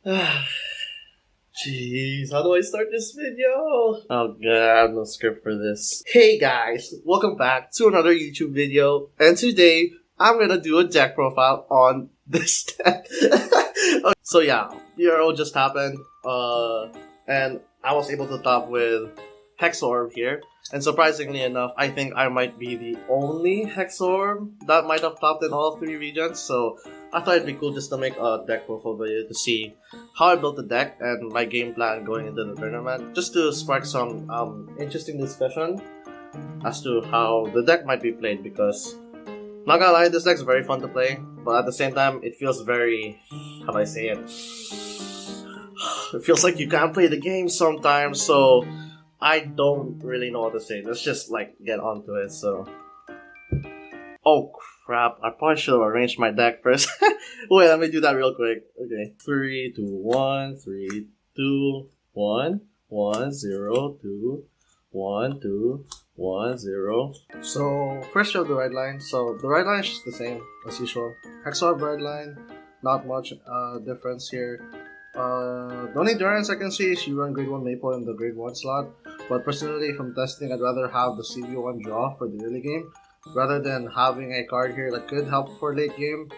Jeez, how do I start this video? Oh god, no script for this. Hey guys, welcome back to another YouTube video, and today I'm gonna do a deck profile on this deck. So yeah, Euro just happened, and I was able to top with Hexaorb here, and surprisingly enough, I think I might be the only Hexaorb that might have topped in all three regions, so I thought it'd be cool just to make a deck profile video to see how I built the deck and my game plan going into the tournament, just to spark some interesting discussion as to how the deck might be played, because not gonna lie, this deck's very fun to play, but at the same time it feels very, how do I say it, it feels like you can't play the game sometimes, so I don't really know what to say. Let's just get onto it. So, oh crap, I probably should have arranged my deck first. Wait, let me do that real quick. Okay, 3, 2, 1, 3, 2, 1, 1, 0, 2, 1, 2, 1, 0. So first you have the red line. So the red line is just the same as usual. Hexaorb red line, not much difference here. The only difference I can see is you run grade 1 Maple in the grade 1 slot, but personally from testing I'd rather have the CB1 draw for the early game rather than having a card here that could help for late game,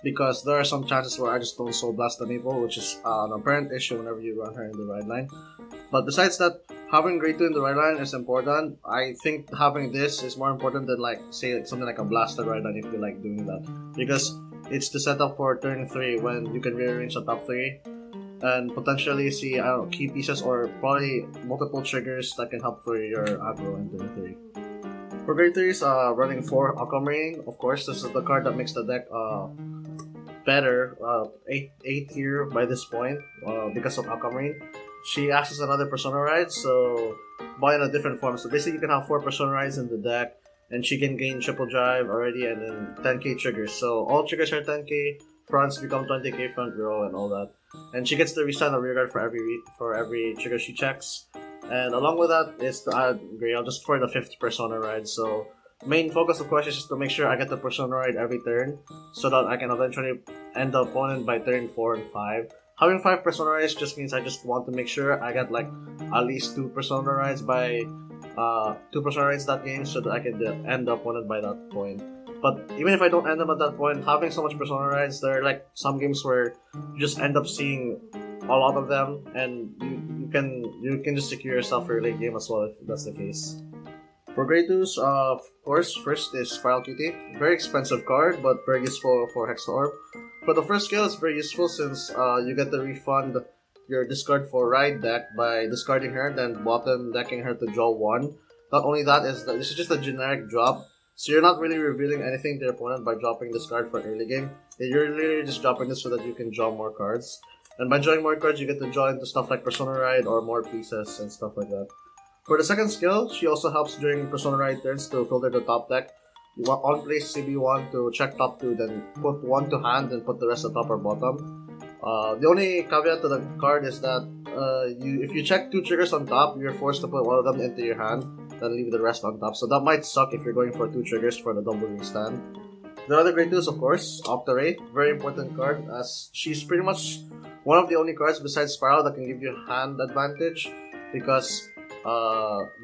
because there are some chances where I just don't Soul Blast the Maple, which is an apparent issue whenever you run her in the red line. But besides that, having grade 2 in the red line is important. I think having this is more important than say something like a Blasted red line if you like doing that, because it's to set up for turn 3 when you can rearrange the top 3 and potentially see key pieces or probably multiple triggers that can help for your aggro in turn 3. For grade 3 is running 4 Aquamarine. Of course, this is the card that makes the deck better, 8 tier by this point, because of Aquamarine. She acts as another Persona Ride, so but in a different form. So basically you can have 4 Persona Rides in the deck, and she can gain triple drive already and then 10k triggers. So all triggers are 10k, fronts become 20k front row and all that. And she gets to restand a rear guard for every trigger she checks. And along with that is to add Grail just for the 5th Persona Ride. So main focus of course is just to make sure I get the Persona Ride every turn so that I can eventually end the opponent by turn 4 and 5. Having 5 Persona Rides just means I just want to make sure I get at least 2 Persona Rides by 2 Persona Rides that game so that I can end the opponent by that point. But even if I don't end them at that point, having so much Persona Rides, there are some games where you just end up seeing a lot of them, and you can just secure yourself for your late game as well if that's the case. For grade 2s, of course, first is Spiral Cutie. Very expensive card, but very useful for Hexaorb. For the first skill, it's very useful since you get to refund your discard for Ride deck by discarding her, then bottom decking her to draw 1. Not only that, this is just a generic drop, so you're not really revealing anything to your opponent by dropping this card for early game. You're literally just dropping this so that you can draw more cards. And by drawing more cards, you get to draw into stuff like Persona Ride or more pieces and stuff like that. For the second skill, she also helps during Persona Ride turns to filter the top deck. You want on place CB1 to check top 2, then put 1 to hand and put the rest at top or bottom. The only caveat to the card is that if you check 2 triggers on top, you're forced to put one of them into your hand, then leave the rest on top. So that might suck if you're going for 2 triggers for the double restand. The other grade 2 is of course Octarate, very important card as she's pretty much one of the only cards besides Spiral that can give you hand advantage, because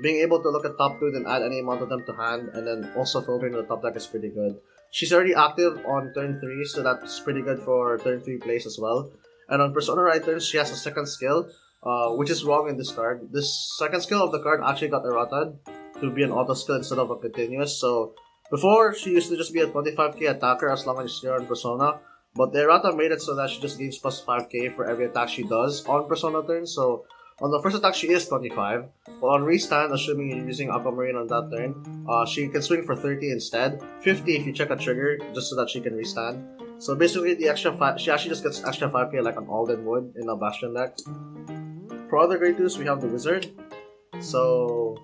being able to look at top 2 then add any amount of them to hand and then also filtering the top deck is pretty good. She's already active on turn 3, so that's pretty good for turn 3 plays as well. And on Persona Ride turns, she has a second skill, which is wrong in this card. This second skill of the card actually got errated to be an auto skill instead of a continuous. So before, she used to just be a 25k attacker as long as you're on Persona, but the errata made it so that she just gains plus 5k for every attack she does on Persona turn. So on the first attack she is 25, but on restand, assuming you're using Aquamarine on that turn, she can swing for 30 instead, 50 if you check a trigger, just so that she can restand. So basically the extra 5, she actually just gets extra 5k like an Alden would in a Bastion deck. For other grade 2s, we have the Wizard. So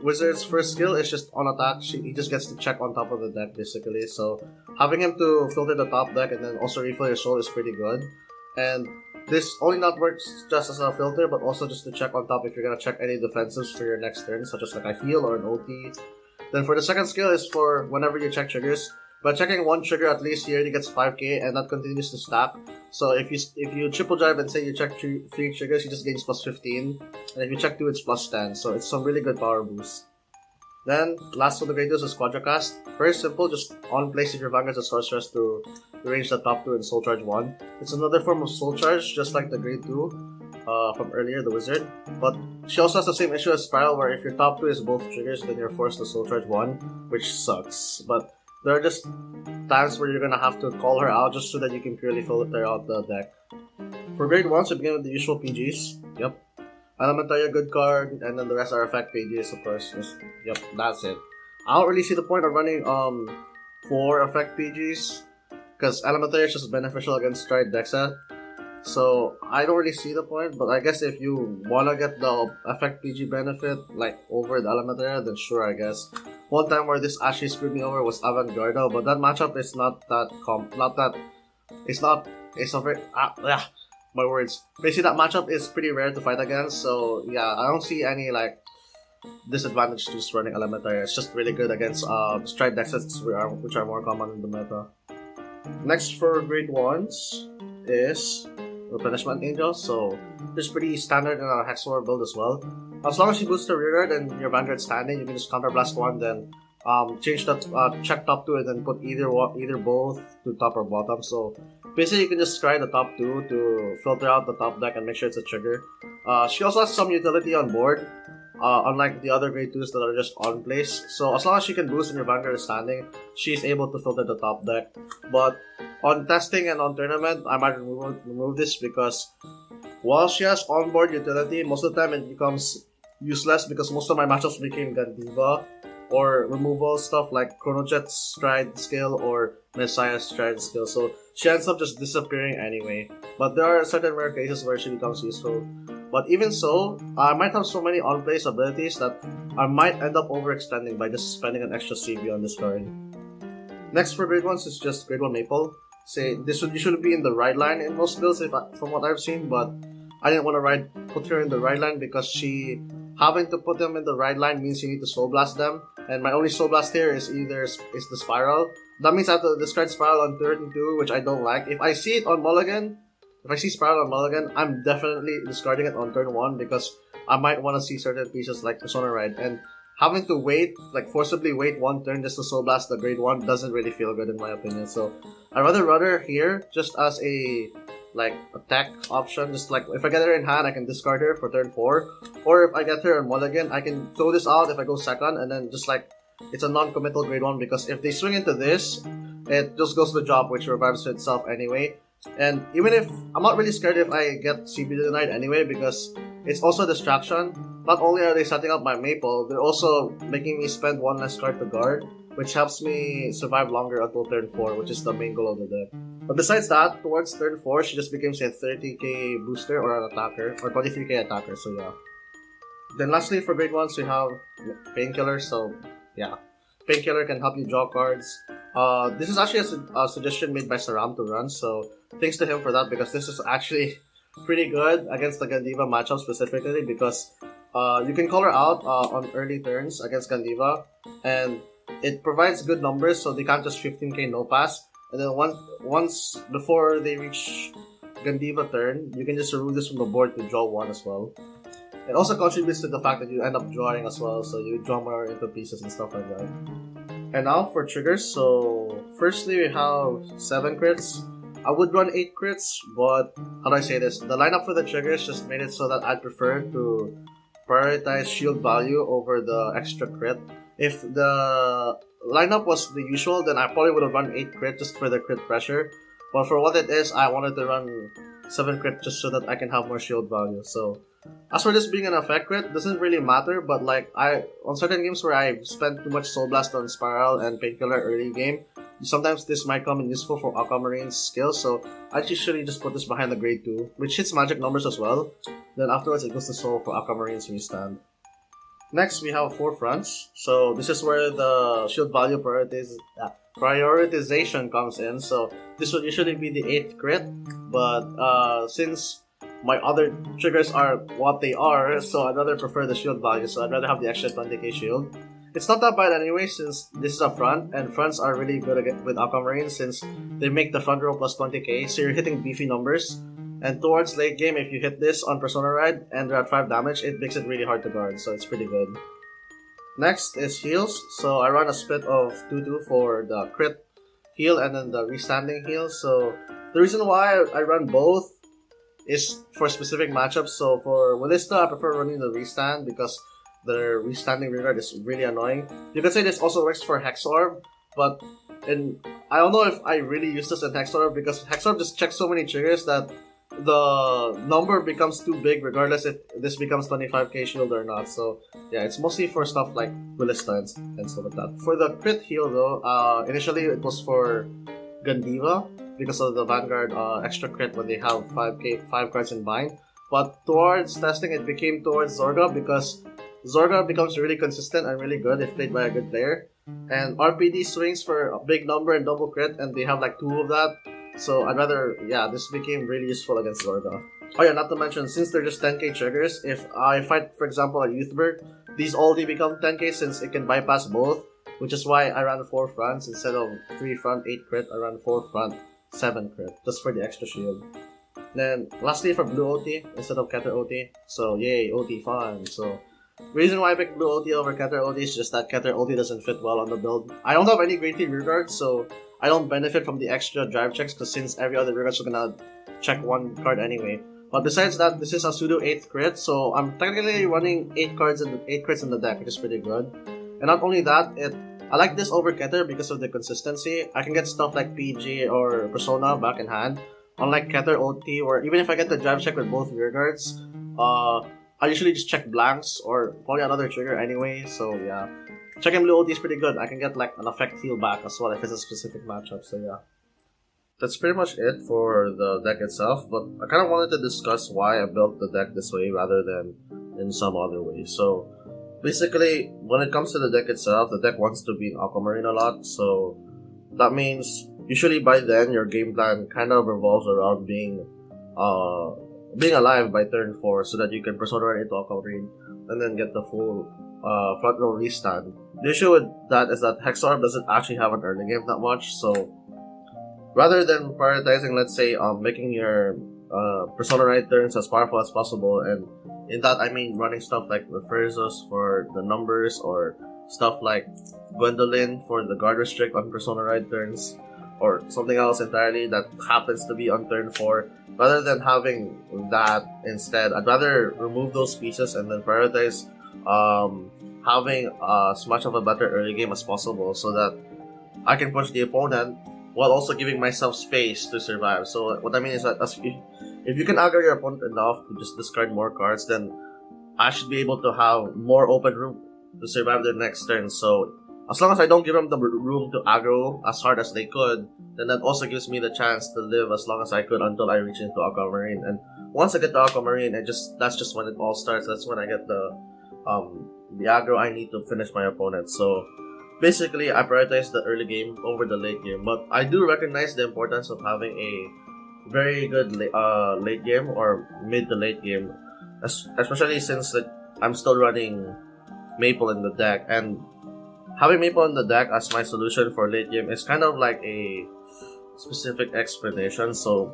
Wizard's first skill is just on attack, he just gets to check on top of the deck basically. So having him to filter the top deck and then also refill your soul is pretty good. And this only not works just as a filter, but also just to check on top if you're gonna check any defensives for your next turn, such as a heal or an OT. Then for the second skill is for whenever you check triggers, By checking one trigger at least, he already gets 5k, and that continues to stack. So if you triple drive and say you check three triggers, he just gains plus 15, and if you check 2, it's plus 10. So it's some really good power boost. Then, last of the grade 2s is Quadracast. Very simple, just on place if your Vanguard's a sorceress to range the top 2 and Soul Charge 1. It's another form of Soul Charge, just like the grade 2 from earlier, the Wizard. But she also has the same issue as Spiral, where if your top 2 is both triggers, then you're forced to Soul Charge 1, which sucks. But there are just times where you're gonna have to call her out just so that you can purely filter out the deck. For grade 1s, we begin with the usual PGs. Yep. Elementaria, good card, and then the rest are effect pages, of course. Yep, that's it. I don't really see the point of running 4 effect PGs, because Elementaria is just beneficial against Stride Dexa. So I don't really see the point, but I guess if you wanna get the effect PG benefit like over the Elementaria, then sure, I guess. One time where this actually screwed me over was Avantgarde, but that matchup is not that my words. Basically, that matchup is pretty rare to fight against, so yeah, I don't see any like disadvantage to just running Elementaria. It's just really good against Stride Dexes, which are more common in the meta. Next for grade 1s is Replenishment Angel, so it's pretty standard in a Hexaorb build as well. As long as you boost the rearguard and your Vanguard standing, you can just counterblast 1, then change that check top 2 and then put either both to top or bottom. So basically you can just scry the top 2 to filter out the top deck and make sure it's a trigger. She also has some utility on board, unlike the other grade 2s that are just on place. So as long as she can boost and your Vanguard is standing, she's able to filter the top deck. But on testing and on tournament, I might remove this because while she has onboard utility, most of the time it becomes useless because most of my matchups became Gandiva or removal stuff like Chronojet's Stride skill or Messiah's Stride skill, so she ends up just disappearing anyway. But there are certain rare cases where she becomes useful. But even so, I might have so many on-place abilities that I might end up overextending by just spending an extra CB on this card. Next for grade 1s is just grade 1 Maple. Say, this would usually be in the right line in most builds from what I've seen, but I didn't want to put her in the right line because having to put them in the right line means you need to Soul Blast them, and my only Soul Blast here is the Spiral. That means I have to discard Spiral on turn 2, which I don't like. If I see Spiral on Mulligan, I'm definitely discarding it on turn 1 because I might want to see certain pieces like Persona Ride, and having to forcibly wait 1 turn just to Soul Blast the grade 1 doesn't really feel good in my opinion. So I'd rather run her here just as a attack option. Just like if I get her in hand, I can discard her for turn 4, or if I get her on Mulligan, I can throw this out if I go second, and then just it's a non-committal grade 1 because if they swing into this, it just goes to the drop, which revives itself anyway. And even if I'm not really scared if I get CB denied anyway, because it's also a distraction. Not only are they setting up my Maple, they're also making me spend 1 less card to guard, which helps me survive longer until turn 4, which is the main goal of the deck. But besides that, towards turn 4, she just becomes a 30k booster or an attacker, or 23k attacker, so yeah. Then lastly, for grade 1s, we have Painkiller, so yeah. Painkiller can help you draw cards. This is actually a suggestion made by Saram to run, so thanks to him for that, because this is actually pretty good against the Gandiva matchup specifically, because you can call her out on early turns against Gandiva, and it provides good numbers, so they can't just 15k no pass. And then once before they reach Gandiva turn, you can just remove this from the board to draw 1 as well. It also contributes to the fact that you end up drawing as well, so you draw more into pieces and stuff like that. And now for triggers, so firstly we have 7 crits. I would run 8 crits, but how do I say this? The lineup for the triggers just made it so that I'd prefer to prioritize shield value over the extra crit. If the lineup was the usual, then I probably would have run 8 crit just for the crit pressure. But for what it is, I wanted to run 7 crit just so that I can have more shield value. So as for this being an effect crit, doesn't really matter, but on certain games where I spent too much Soul Blast on Spiral and Painkiller early game, sometimes this might come in useful for Aquamarine's skills, so I usually just put this behind the grade 2, which hits magic numbers as well. Then afterwards it goes to Soul for Aquamarine's restand. Next we have 4 fronts, so this is where the shield value prioritization comes in. So this would usually be the 8th crit, but since my other triggers are what they are, so I'd rather prefer the shield value, so I'd rather have the extra 20k shield. it's not that bad anyway, since this is a front, and fronts are really good with Aquamarine since they make the front row plus 20k, so you're hitting beefy numbers. And towards late game, if you hit this on Persona Ride and they're at 5 damage, it makes it really hard to guard, so it's pretty good. Next is heals, so I run a split of 2-2 for the crit heal and then the restanding heal. So the reason why I run both is for specific matchups. So for Willista, I prefer running the restand because the restanding rearguard is really annoying. You could say this also works for Hexaorb, but I don't know if I really use this in Hexaorb because Hexaorb just checks so many triggers that the number becomes too big regardless if this becomes 25k shield or not. So yeah, it's mostly for stuff like Willista and stuff like that. For the crit heal though, initially it was for Gandiva because of the Vanguard extra crit when they have 5 cards in bind. But towards testing, it became towards Zorga because Zorga becomes really consistent and really good if played by a good player. And RPD swings for a big number and double crit, and they have like 2 of that. So I'd rather, yeah, this became really useful against Zorga. Oh yeah, not to mention, since they're just 10k triggers, if I fight, for example, a Youthberg, these already become 10k since it can bypass both, which is why I ran 4 fronts instead of 3 front, 8 crit. I ran 4 front, 7 crit, just for the extra shield. Then, lastly for Blue OT instead of Keter OT, so yay, OT fun. So, reason why I picked Blue OT over Keter OT is just that Keter OT doesn't fit well on the build. I don't have any grade 3 rearguard, so I don't benefit from the extra drive checks because since every other rearguard is gonna check 1 card anyway. But besides that, this is a pseudo 8th crit, so I'm technically running 8 crits in the deck, which is pretty good. And not only that, I like this over Keter because of the consistency. I can get stuff like PG or Persona back in hand. Unlike Keter OT, or even if I get the drive check with both rearguards, I usually just check blanks or probably another trigger anyway, so yeah. Checking Blue OT is pretty good. I can get like an effect heal back as well if it's a specific matchup, so yeah. That's pretty much it for the deck itself, but I kind of wanted to discuss why I built the deck this way rather than in some other way. So basically, when it comes to the deck itself, the deck wants to be in Aquamarine a lot, so that means usually by then your game plan kind of revolves around being alive by turn 4 so that you can Persona Ride into Aquamarine and then get the full front row restand. The issue with that is that Hexaorb doesn't actually have an early game that much, so rather than prioritizing, let's say, making your Persona Ride turns as powerful as possible, and in that I mean running stuff like Refurzos for the numbers or stuff like Gwendolyn for the guard restrict on Persona Ride turns, or something else entirely that happens to be on turn 4. Rather than having that instead, I'd rather remove those pieces and then prioritize having as much of a better early game as possible so that I can push the opponent while also giving myself space to survive. So what I mean is that if you can aggro your opponent enough to just discard more cards, then I should be able to have more open room to survive their next turn. So as long as I don't give them the room to aggro as hard as they could, then that also gives me the chance to live as long as I could until I reach into Aquamarine. And once I get to Aquamarine, that's just when it all starts. That's when I get the aggro I need to finish my opponent. So basically, I prioritize the early game over the late game. But I do recognize the importance of having a very good late game or mid to late game, especially since I'm still running Maple in the deck, and having Maple in the deck as my solution for late game is kind of like a specific explanation. So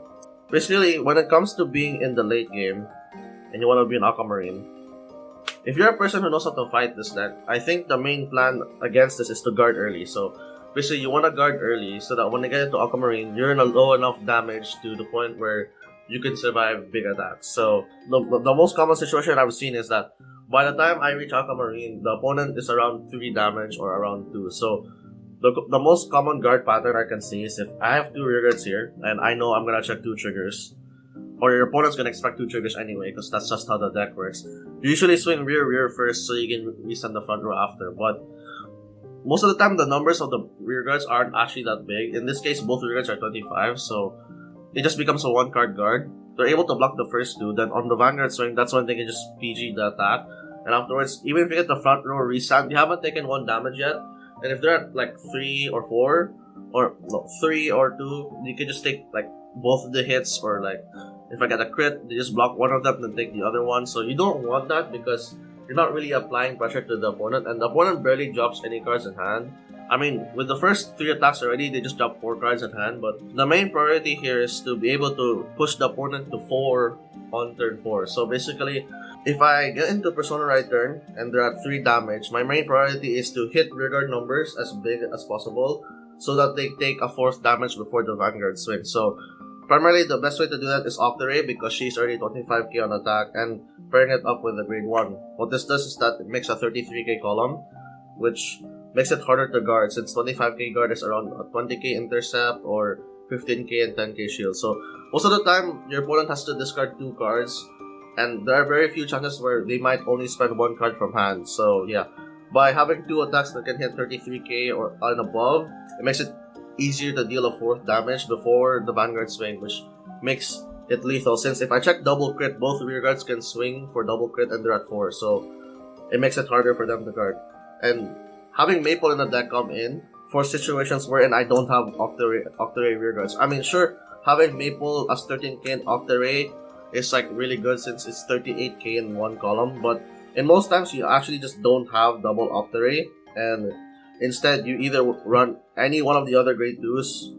basically, when it comes to being in the late game and you want to be an Aquamarine, if you're a person who knows how to fight this deck, I think the main plan against this is to guard early. So basically, you want to guard early so that when you get into Aquamarine, you're in a low enough damage to the point where you can survive big attacks. So the most common situation I've seen is that by the time I reach Aquamarine, the opponent is around 3 damage or around 2. So the most common guard pattern I can see is if I have 2 rearguards here and I know I'm gonna check 2 triggers, or your opponent's gonna expect 2 triggers anyway because that's just how the deck works. You usually swing rear first so you can restand the front row after, but most of the time the numbers of the rearguards aren't actually that big. In this case, both rearguards are 25, so it just becomes a 1-card guard. They're able to block the first 2, then on the Vanguard swing, that's when they can just PG the attack. And afterwards, even if you get the front row restand, you haven't taken 1 damage yet. And if they're at like 3 or 4, or no, 3 or 2, you can just take like both of the hits, or like if I get a crit, they just block one of them and take the other one. So you don't want that because you're not really applying pressure to the opponent, and the opponent barely drops any cards in hand. I mean, with the first 3 attacks already, they just drop 4 cards in hand, but the main priority here is to be able to push the opponent to 4 on turn 4. So basically, if I get into Persona right turn and they're at 3 damage, my main priority is to hit rearguard numbers as big as possible so that they take a 4th damage before the Vanguard swing. So primarily, the best way to do that is Octary because she's already 25k on attack and pairing it up with the grade 1. What this does is that it makes a 33k column, which makes it harder to guard since 25k guard is around a 20k intercept or 15k and 10k shield. So most of the time, your opponent has to discard 2 cards, and there are very few chances where they might only spend 1 card from hand. So yeah, by having 2 attacks that can hit 33k or and above, it makes it easier to deal a 4th damage before the Vanguard swing, which makes it lethal since if I check double crit, both rearguards can swing for double crit and they're at 4, so it makes it harder for them to guard. And having Maple in the deck come in for situations wherein I don't have Octary rearguards. I mean, sure, having Maple as 13k and Octary is like really good since it's 38k in 1 column, but in most times you actually just don't have double Octary, and instead you either run any one of the other grade 2s,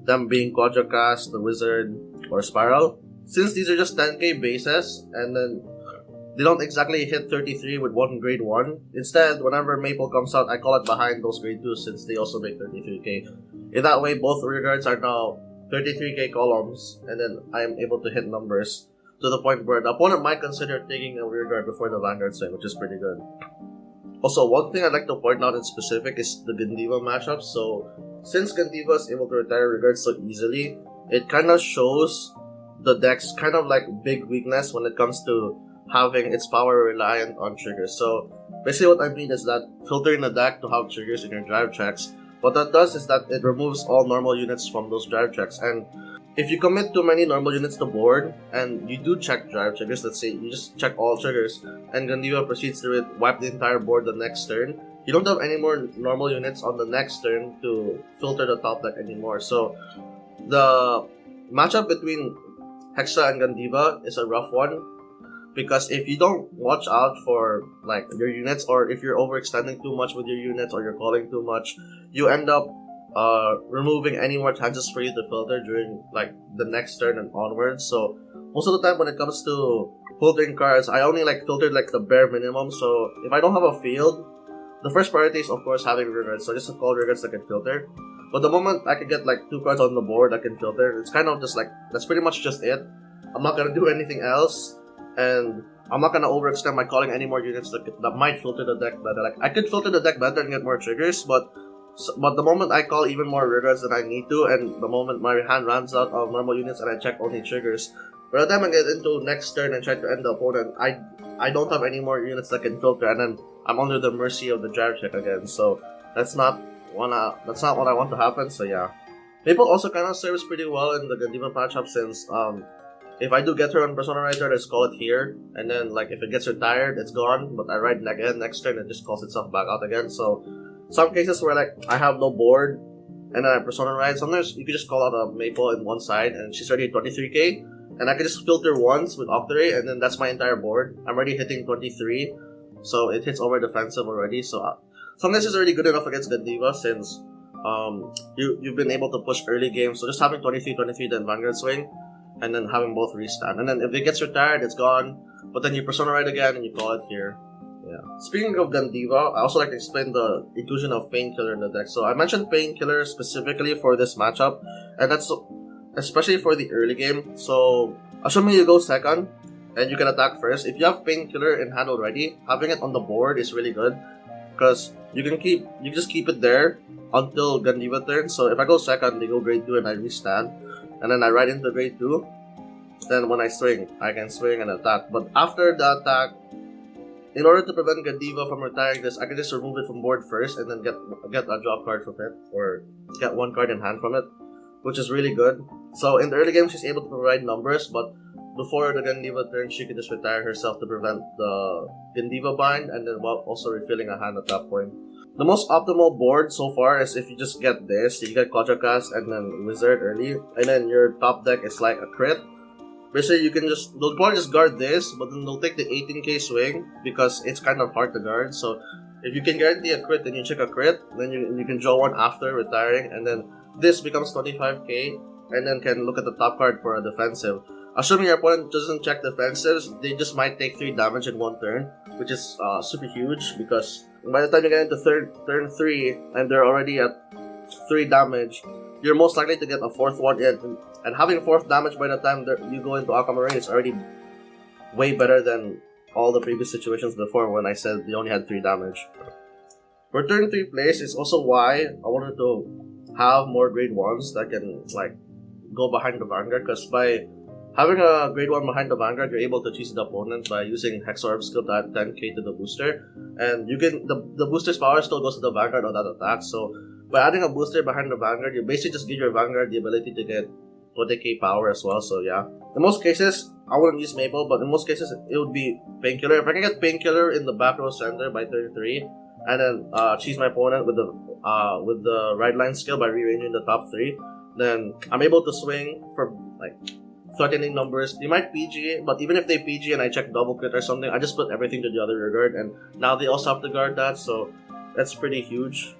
them being Quadracast, the Wizard, or Spiral. Since these are just 10k bases, and then they don't exactly hit 33 with one grade 1. Instead, whenever Maple comes out, I call it behind those grade 2s since they also make 33k. In that way, both rearguards are now 33k columns, and then I am able to hit numbers to the point where the opponent might consider taking a rearguard before the Vanguard swing, which is pretty good. Also, one thing I'd like to point out in specific is the Gandiva matchup. So, since Gandiva is able to retire rearguards so easily, it kind of shows the deck's kind of like big weakness when it comes to having its power reliant on triggers. So basically what I mean is that filtering the deck to have triggers in your drive checks, what that does is that it removes all normal units from those drive checks. And if you commit too many normal units to board and you do check drive triggers, let's say you just check all triggers and Gandiva proceeds to wipe the entire board the next turn, you don't have any more normal units on the next turn to filter the top deck anymore. So the matchup between Hexa and Gandiva is a rough one, because if you don't watch out for like your units, or if you're overextending too much with your units, or you're calling too much, you end up removing any more chances for you to filter during like the next turn and onwards. So most of the time when it comes to filtering cards, I only like filtered like the bare minimum. So if I don't have a field, the first priority is of course having rearguards, so just to call rearguards that can filter. But the moment I can get like 2 cards on the board that can filter, it's kind of just like, that's pretty much just it. I'm not gonna do anything else, and I'm not gonna overextend by calling any more units that might filter the deck better. Like I could filter the deck better and get more triggers, but the moment I call even more rearguards than I need to, and the moment my hand runs out of normal units and I check only triggers, by the time I get into next turn and try to end the opponent, I don't have any more units that can filter, and then I'm under the mercy of the drive check again. So that's not what I want to happen. So yeah, Maple also kind of serves pretty well in the Gandiva matchup since if I do get her on Persona Rider, I just call it here, and then like if it gets retired, it's gone. But I ride it again next turn, it just calls itself back out again. So some cases where like I have no board and then I Persona Ride, sometimes you can just call out a Maple in one side and she's already 23k, and I can just filter once with Octary, and then that's my entire board. I'm already hitting 23, so it hits over defensive already. So sometimes it's already good enough against Gandiva since you've been able to push early games. So just having 23, then Vanguard swing, and then having both restand. And then if it gets retired, it's gone. But then you Persona Ride again and you call it here. Yeah. Speaking of Gandiva, I also like to explain the inclusion of Painkiller in the deck. So I mentioned Painkiller specifically for this matchup, and that's especially for the early game. So assuming you go second and you can attack first, if you have Painkiller in hand already, having it on the board is really good because you just keep it there until Gandiva turn. So if I go second, they go grade 2 and I restand, and then I ride into grade 2. Then when I swing, I can swing and attack. But after the attack, in order to prevent Gandiva from retiring this, I can just remove it from board first and then get a draw card from it, or get 1 card in hand from it, which is really good. So in the early game, she's able to provide numbers, but before the Gandiva turn, she can just retire herself to prevent the Gandiva bind, and then while also refilling a hand at that point. The most optimal board so far is if you just get this, you get Quadracast and then Wizard early, and then your top deck is like a crit, basically you can they'll probably just guard this, but then they'll take the 18k swing because it's kind of hard to guard. So if you can guarantee a crit, then you check a crit, then you can draw one after retiring, and then this becomes 25k, and then can look at the top card for a defensive. Assuming your opponent doesn't check defensives, they just might take 3 damage in one turn, which is super huge, because by the time you get into turn 3 and they're already at 3 damage, you're most likely to get a 4th one in, and having 4th damage by the time you go into Aquamarine is already way better than all the previous situations before when I said they only had 3 damage. For turn 3 plays is also why I wanted to have more grade 1s that can like go behind the Vanguard, because by having a grade 1 behind the Vanguard, you're able to cheese the opponent by using Hexaorb skill to add 10k to the booster, and you can the booster's power still goes to the Vanguard on that attack. So by adding a booster behind the Vanguard, you basically just give your Vanguard the ability to get 20k power as well. So yeah, in most cases I wouldn't use Maple, but in most cases it would be Painkiller. If I can get Painkiller in the back row center by turn 3, and then cheese my opponent with the right line skill by rearranging the top 3, then I'm able to swing for like threatening numbers. They might PG, but even if they PG and I check double crit or something, I just put everything to the other rear guard, and now they also have to guard that, so that's pretty huge.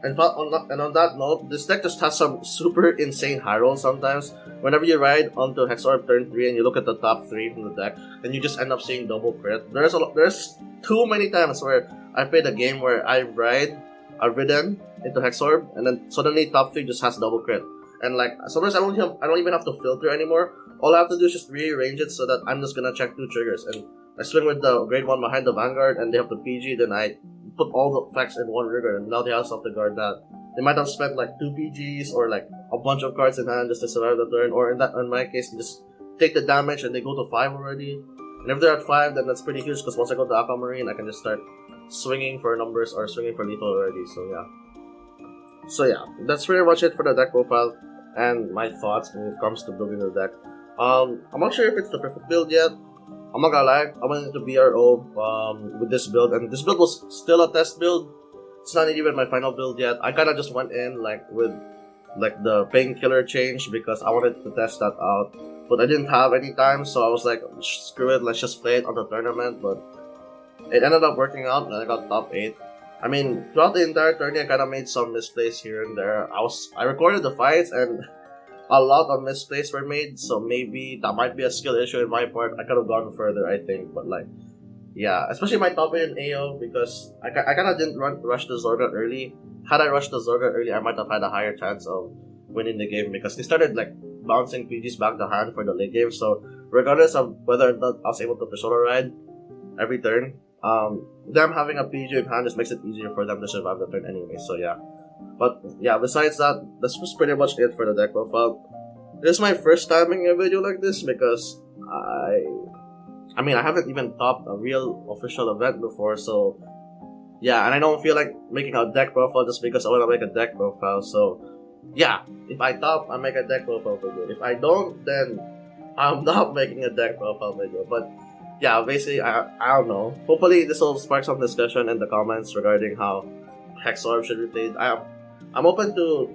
And on that note, this deck just has some super insane high rolls sometimes. Whenever you ride onto Hexaorb turn 3 and you look at the top 3 from the deck, then you just end up seeing double crit. There's too many times where I played a game where I've ridden into Hexaorb, and then suddenly top 3 just has double crit. And like sometimes I don't even have to filter anymore. All I have to do is just rearrange it so that I'm just gonna check 2 triggers, and I swing with the grade 1 behind the Vanguard, and they have the PG. Then I put all the effects in one rigger, and now they also have to guard that. They might have spent like 2 PGs or like a bunch of cards in hand just to survive the turn, or in my case, they just take the damage and they go to 5 already. And if they're at 5, then that's pretty huge, because once I go to Aquamarine, I can just start swinging for numbers or swinging for lethal already. So yeah, that's pretty much it for the deck profile and my thoughts when it comes to building the deck. I'm not sure if it's the perfect build yet. I'm not gonna lie, I went into BRO with this build, and this build was still a test build. It's not even my final build yet. I kinda just went in like with like the Painkiller change because I wanted to test that out, but I didn't have any time, so I was like, screw it, let's just play it on the tournament. But it ended up working out, and I got top 8. I mean, throughout the entire tourney, I kind of made some misplays here and there. I recorded the fights, and a lot of misplays were made, so maybe that might be a skill issue in my part. I could have gone further, I think, but like, yeah, especially my top 8 in AO, because I kind of didn't rush the Zorga early. Had I rushed the Zorga early, I might have had a higher chance of winning the game, because they started like bouncing PGs back to hand for the late game. So regardless of whether or not I was able to Persona ride every turn, them having a PG in hand just makes it easier for them to survive the turn anyway. So yeah. But yeah, besides that, that's just pretty much it for the deck profile. This is my first time making a video like this, because I mean, I haven't even topped a real official event before, so yeah, and I don't feel like making a deck profile just because I want to make a deck profile. So yeah, if I top, I make a deck profile video. If I don't, then I'm not making a deck profile video. But yeah, basically, I don't know. Hopefully, this will spark some discussion in the comments regarding how Hexaorb should be played. I'm open to,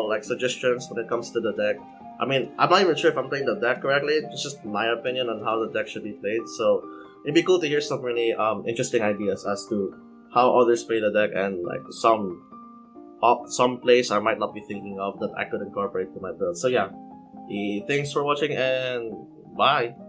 like suggestions when it comes to the deck. I mean, I'm not even sure if I'm playing the deck correctly. It's just my opinion on how the deck should be played. So it'd be cool to hear some really interesting ideas as to how others play the deck, and like some plays I might not be thinking of that I could incorporate to my build. So yeah, thanks for watching, and bye.